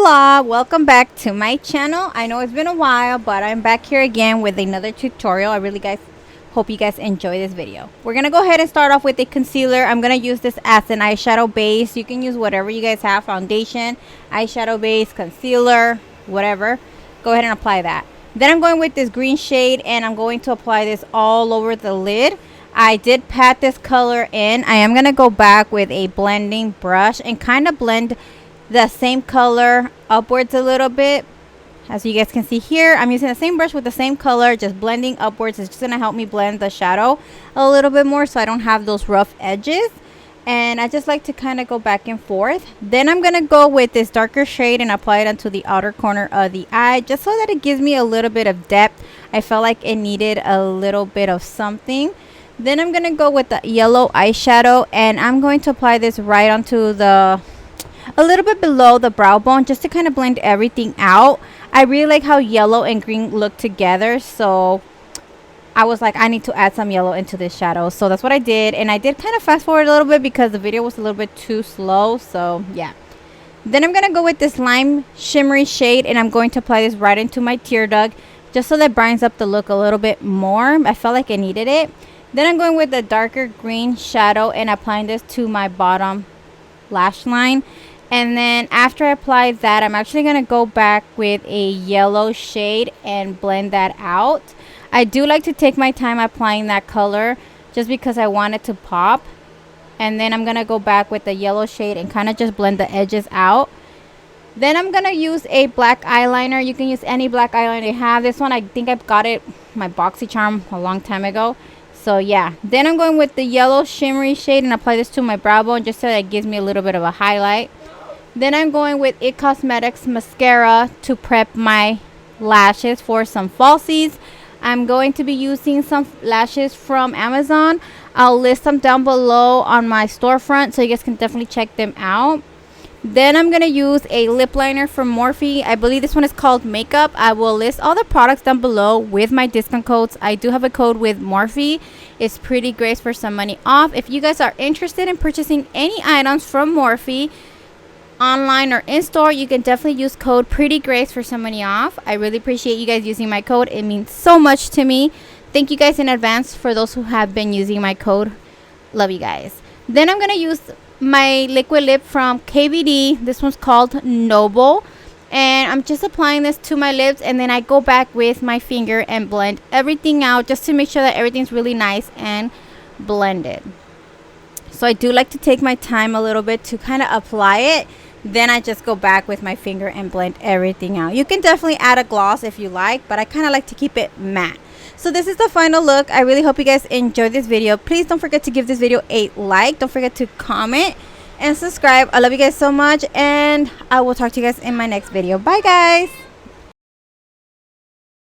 Hola, welcome back to my channel. I know it's been a while, but I'm back here again with another tutorial. I really hope you guys enjoy this video. We're gonna go ahead and start off with a concealer. I'm gonna use this as an eyeshadow base. You can use whatever you guys have, foundation, eyeshadow base, concealer, whatever. Go ahead and apply that. Then I'm going with this green shade and I'm going to apply this all over the lid. I did pat this color in. I am gonna go back with a blending brush and kind of blend the same color upwards a little bit. As you guys can see here, I'm using the same brush with the same color, just blending upwards. It's just gonna help me blend the shadow a little bit more so I don't have those rough edges. And I just like to kind of go back and forth. Then I'm gonna go with this darker shade and apply it onto the outer corner of the eye, just so that it gives me a little bit of depth. I felt like it needed a little bit of something. Then I'm gonna go with the yellow eyeshadow and I'm going to apply this right onto a little bit below the brow bone, just to kind of blend everything out. I really like how yellow and green look together, so I was like, I need to add some yellow into this shadow. So that's what I did, and I did kind of fast forward a little bit because the video was a little bit too slow. So yeah. Then I'm gonna go with this lime shimmery shade and I'm going to apply this right into my tear duct, just so that brightens up the look a little bit more. I felt like I needed it. Then I'm going with the darker green shadow and applying this to my bottom lash line. And then after I apply that, I'm actually going to go back with a yellow shade and blend that out. I do like to take my time applying that color just because I want it to pop. And then I'm going to go back with the yellow shade and kind of just blend the edges out. Then I'm going to use a black eyeliner. You can use any black eyeliner you have. This one, I think I've got it, my BoxyCharm, a long time ago. So yeah. Then I'm going with the yellow shimmery shade and apply this to my brow bone just so that it gives me a little bit of a highlight. Then I'm going with IT Cosmetics mascara to prep my lashes for some falsies. I'm going to be using some lashes from Amazon. I'll list them down below on my storefront, so you guys can definitely check them out. Then I'm going to use a lip liner from Morphe. I believe this one is called Makeup. I will list all the products down below with my discount codes. I do have a code with Morphe. It's Prettygrace for some money off. If you guys are interested in purchasing any items from Morphe, online or in store, you can definitely use code Prettygrace for some money off. I really appreciate you guys using my code. It means so much to me. Thank you guys in advance for those who have been using my code. Love you guys. Then I'm going to use my liquid lip from KVD. This one's called Noble. And I'm just applying this to my lips, and then I go back with my finger and blend everything out just to make sure that everything's really nice and blended. So I do like to take my time a little bit to kind of apply it. Then I just go back with my finger and blend everything out. You can definitely add a gloss if you like, but I kind of like to keep it matte. So this is the final look. I really hope you guys enjoyed this video. Please don't forget to give this video a like. Don't forget to comment and subscribe. I love you guys so much, and I will talk to you guys in my next video. Bye guys.